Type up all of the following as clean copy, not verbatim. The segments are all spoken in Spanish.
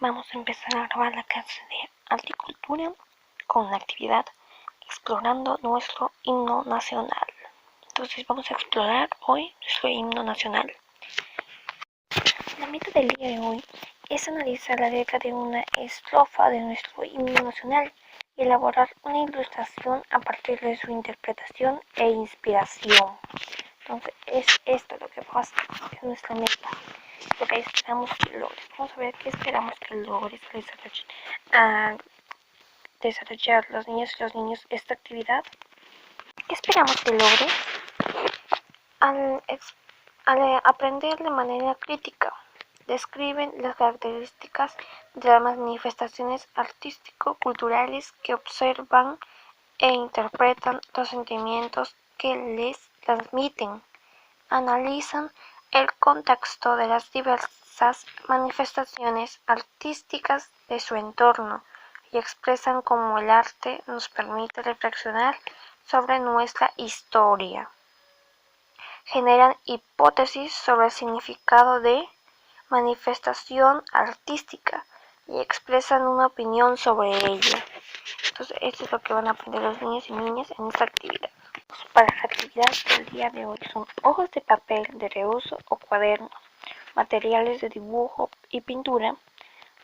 Vamos a empezar a grabar la clase de horticultura con la actividad explorando nuestro himno nacional. Entonces vamos a explorar hoy nuestro himno nacional. La meta del día de hoy es analizar la letra de una estrofa de nuestro himno nacional y elaborar una ilustración a partir de su interpretación e inspiración. Entonces es esto lo que pasa, es nuestra meta, lo que esperamos que logres. Vamos a ver qué esperamos que logres desarrollar los niños y los niños esta actividad. ¿Qué esperamos que logres? Al aprender de manera crítica, describen las características de las manifestaciones artístico-culturales que observan e interpretan los sentimientos que les transmiten. Analizan el contexto de las diversas manifestaciones artísticas de su entorno y expresan cómo el arte nos permite reflexionar sobre nuestra historia. Generan hipótesis sobre el significado de manifestación artística y expresan una opinión sobre ella. Entonces, esto es lo que van a aprender los niños y niñas en esta actividad. Para la actividad del día de hoy son hojas de papel de reuso o cuadernos, materiales de dibujo y pintura,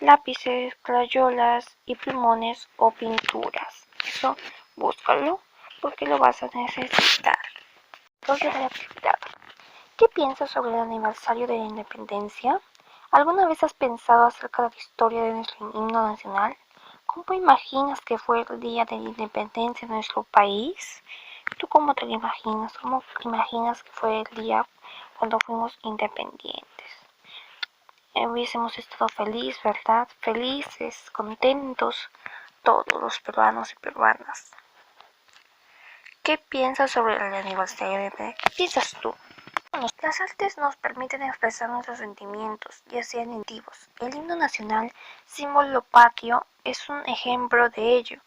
lápices, crayolas y plumones o pinturas. Eso búscalo porque lo vas a necesitar. Entonces, de la actividad. ¿Qué piensas sobre el aniversario de la independencia? ¿Alguna vez has pensado acerca de la historia de nuestro himno nacional? ¿Cómo imaginas que fue el día de la independencia de nuestro país? ¿Tú cómo te lo imaginas? ¿Cómo imaginas que fue el día cuando fuimos independientes? Hubiésemos estado felices, ¿verdad? Felices, contentos, todos los peruanos y peruanas. ¿Qué piensas sobre el aniversario de ¿Qué piensas tú? Las artes nos permiten expresar nuestros sentimientos, ya sean emotivos. El himno nacional, símbolo patrio, es un ejemplo de ello.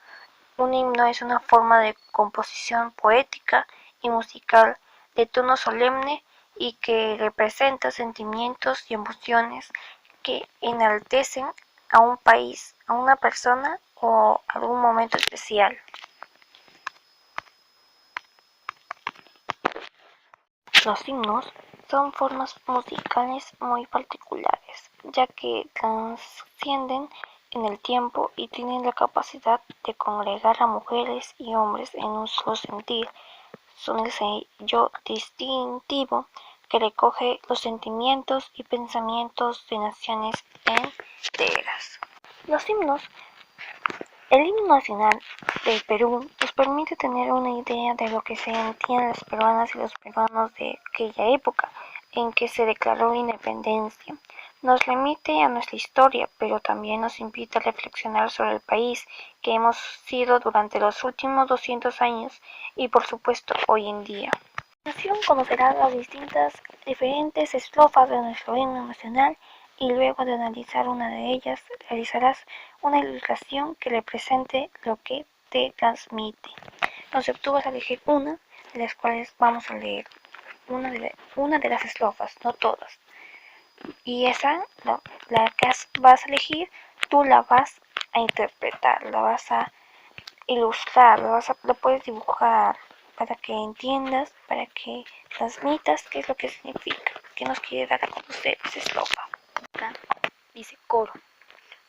Un himno es una forma de composición poética y musical de tono solemne y que representa sentimientos y emociones que enaltecen a un país, a una persona o algún momento especial. Los himnos son formas musicales muy particulares, ya que trascienden en el tiempo y tienen la capacidad de congregar a mujeres y hombres en un solo sentir. Son el sello distintivo que recoge los sentimientos y pensamientos de naciones enteras. Los himnos El himno nacional del Perú nos permite tener una idea de lo que sentían las peruanas y los peruanos de aquella época en que se declaró la independencia. Nos remite a nuestra historia, pero también nos invita a reflexionar sobre el país que hemos sido durante los últimos 200 años y por supuesto hoy en día. A continuación conocerás las diferentes estrofas de nuestro himno nacional y luego de analizar una de ellas realizarás una ilustración que represente lo que te transmite. Entonces tú vas a elegir una de las cuales vamos a leer, una de las estrofas, no todas. Y esa, la que vas a elegir, tú la vas a interpretar, la vas a ilustrar, lo puedes dibujar para que entiendas, para que transmitas qué es lo que significa, qué nos quiere dar a conocer esa estrofa. Acá dice coro.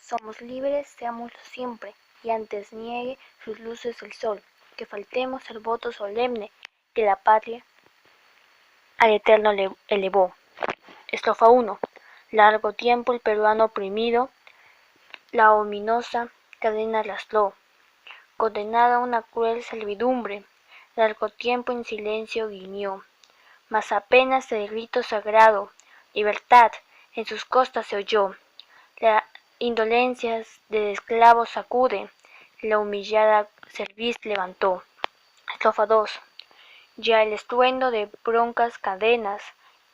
Somos libres, seámoslo siempre, y antes niegue sus luces el sol, que faltemos el voto solemne que la patria al eterno elevó. Estrofa 1. Largo tiempo el peruano oprimido, la ominosa cadena arrastró, condenado a una cruel servidumbre, largo tiempo en silencio gimió, mas apenas el grito sagrado, libertad, en sus costas se oyó. La indolencia del esclavo sacude, la humillada cerviz levantó. Estrofa 2. Ya el estruendo de broncas cadenas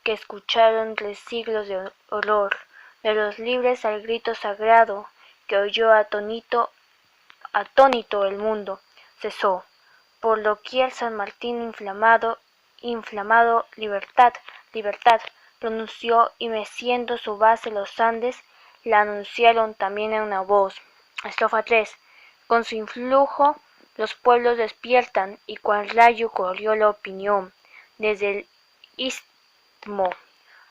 que escucharon 3 siglos de horror, de los libres al grito sagrado que oyó atónito el mundo, cesó. Por doquier San Martín inflamado, libertad, libertad, pronunció y meciendo su base los Andes, la anunciaron también en una voz. Estrofa 3. Con su influjo los pueblos despiertan y cual rayo corrió la opinión desde el istmo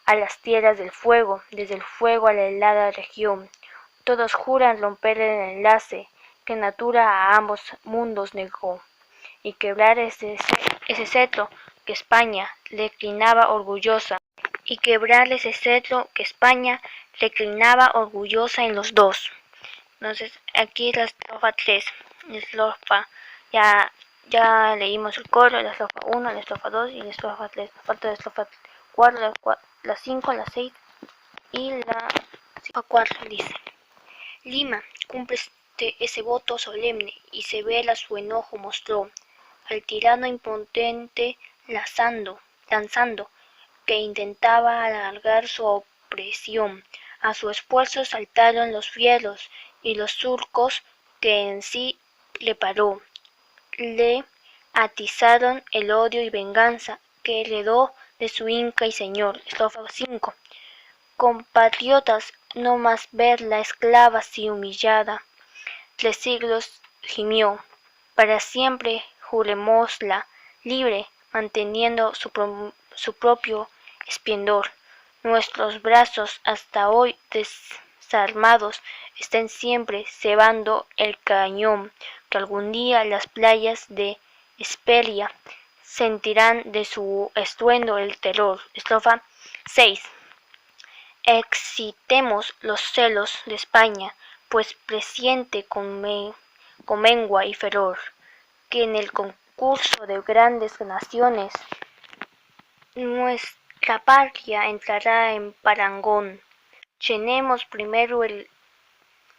a las tierras del fuego, desde el fuego a la helada región. Todos juran romper el enlace que natura a ambos mundos negó y quebrar ese cetro que España reclinaba orgullosa en los dos. Entonces, aquí es la estrofa 3. La estrofa, ya, ya leímos el coro, la estrofa 1, la estrofa 2 y la estrofa 3. Nos falta la estrofa 4, la 5, la 6 y la estrofa 4. Dice: Lima, cumple ese voto solemne y severa su enojo mostró al tirano impotente lanzando, que intentaba alargar su opresión. A su esfuerzo saltaron los fieros y los surcos que en sí le paró. Le atizaron el odio y venganza que heredó de su inca y señor. Estrofa 5. Compatriotas, no más verla esclava así humillada. 3 siglos gimió. Para siempre jurémosla libre, manteniendo su propio esplendor. Nuestros brazos hasta hoy desarmados estén siempre cebando el cañón, que algún día las playas de Hesperia sentirán de su estruendo el terror. Estrofa 6. Excitemos los celos de España, pues presiente con mengua y feror, que en el concurso de grandes naciones nuestra patria entrará en parangón. Llenemos primero el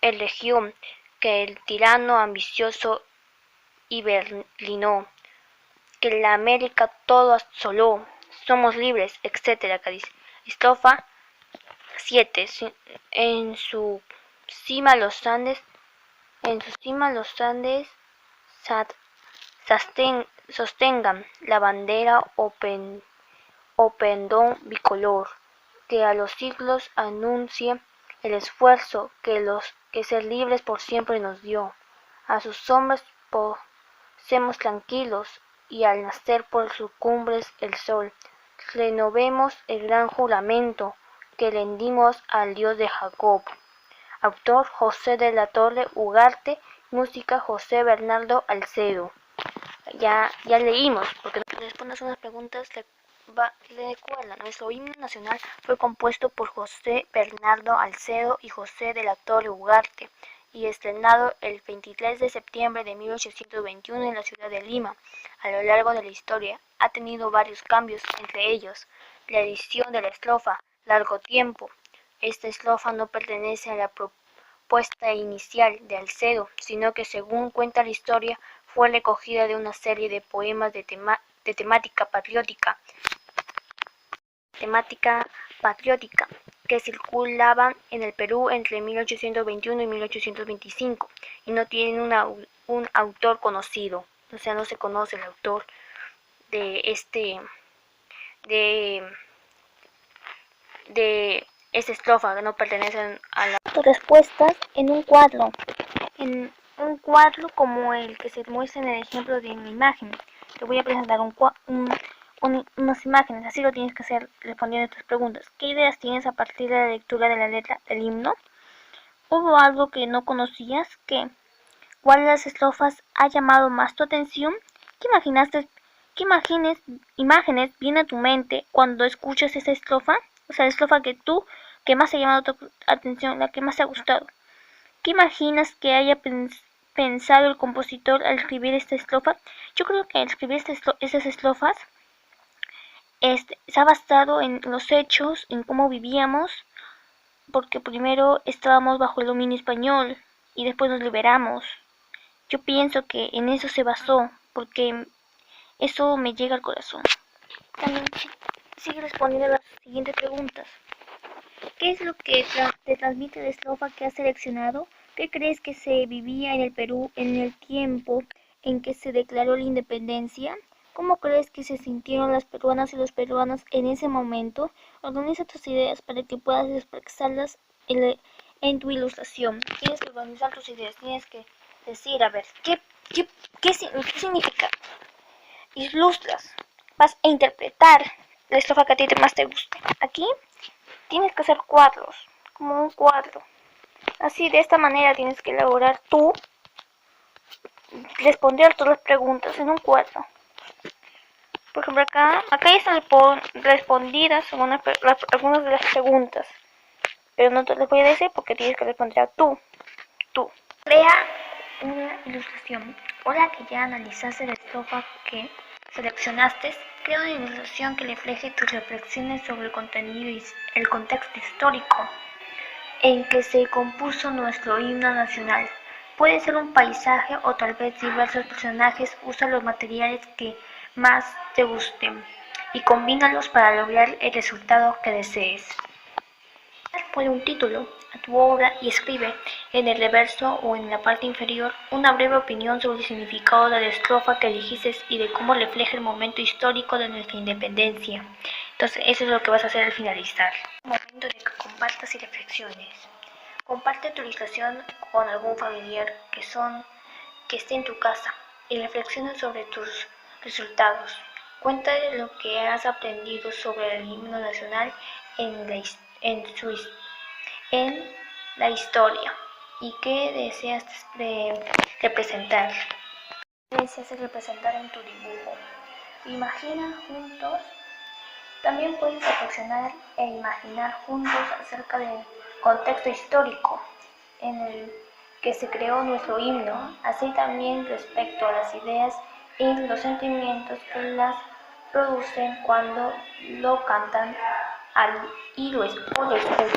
región que el tirano ambicioso hiberlinó, que la América todo asoló, somos libres, etc. Estrofa 7. En su cima los Andes sostengan la bandera o pendón bicolor, que a los siglos anuncie el esfuerzo que ser libres por siempre nos dio. A sus sombras posemos tranquilos y al nacer por sus cumbres el sol, renovemos el gran juramento que rendimos al Dios de Jacob. Autor José de la Torre Ugarte, música José Bernardo Alcedo. Ya leímos, porque respondas unas preguntas, recuerda, nuestro himno nacional fue compuesto por José Bernardo Alcedo y José de la Torre Ugarte y estrenado el 23 de septiembre de 1821 en la ciudad de Lima. A lo largo de la historia ha tenido varios cambios, entre ellos la edición de la estrofa Largo Tiempo. Esta estrofa no pertenece a la propuesta inicial de Alcedo, sino que, según cuenta la historia, fue recogida de una serie de poemas de temática patriótica que circulaban en el Perú entre 1821 y 1825 y no tienen un autor conocido, o sea, no se conoce el autor de esta estrofa, que no pertenecen a la... Tus respuestas en un cuadro como el que se muestra en el ejemplo de mi imagen. Te voy a presentar unas imágenes, así lo tienes que hacer respondiendo a tus preguntas. ¿Qué ideas tienes a partir de la lectura de la letra del himno? ¿Hubo algo que no conocías? ¿Cuál de las estrofas ha llamado más tu atención? ¿Qué imágenes vienen a tu mente cuando escuchas esa estrofa? O sea, la estrofa que más ha llamado tu atención, la que más te ha gustado. ¿Qué imaginas que haya pensado el compositor al escribir esta estrofa? Yo creo que al escribir estas estrofas se ha basado en los hechos, en cómo vivíamos, porque primero estábamos bajo el dominio español y después nos liberamos. Yo pienso que en eso se basó, porque eso me llega al corazón. También sigue respondiendo a las siguientes preguntas. ¿Qué es lo que te transmite la estrofa que has seleccionado? ¿Qué crees que se vivía en el Perú en el tiempo en que se declaró la independencia? ¿Cómo crees que se sintieron las peruanas y los peruanos en ese momento? Organiza tus ideas para que puedas expresarlas en en tu ilustración. Tienes que organizar tus ideas, tienes que decir, a ver, ¿qué significa? Ilustras, vas a interpretar la estrofa que a ti más te guste. Aquí tienes que hacer cuadros, como un cuadro. Así, de esta manera tienes que elaborar tú, responder todas las preguntas en un cuadro. Por ejemplo, acá ya están respondidas algunas de las preguntas, pero no te las voy a decir porque tienes que responder tú. Crea una ilustración. Ahora que ya analizaste la estrofa que seleccionaste, crea una ilustración que refleje tus reflexiones sobre el contenido y el contexto histórico en que se compuso nuestro himno nacional. Puede ser un paisaje o tal vez diversos personajes. Usa los materiales que más te gusten y combínalos para lograr el resultado que desees. Pone un título a tu obra y escribe en el reverso o en la parte inferior una breve opinión sobre el significado de la estrofa que elegiste y de cómo refleja el momento histórico de nuestra independencia. Entonces, eso es lo que vas a hacer al finalizar. Momento de que compartas y reflexiones. Comparte tu ilustración con algún familiar que esté en tu casa y reflexiona sobre tus resultados. Cuéntale lo que has aprendido sobre el himno nacional en la historia y qué deseas representar. ¿Qué deseas representar en tu dibujo? Imagina juntos. También puedes reflexionar e imaginar juntos acerca del contexto histórico en el que se creó nuestro himno, así también respecto a las ideas y los sentimientos que las producen cuando lo cantan o lo escuchan.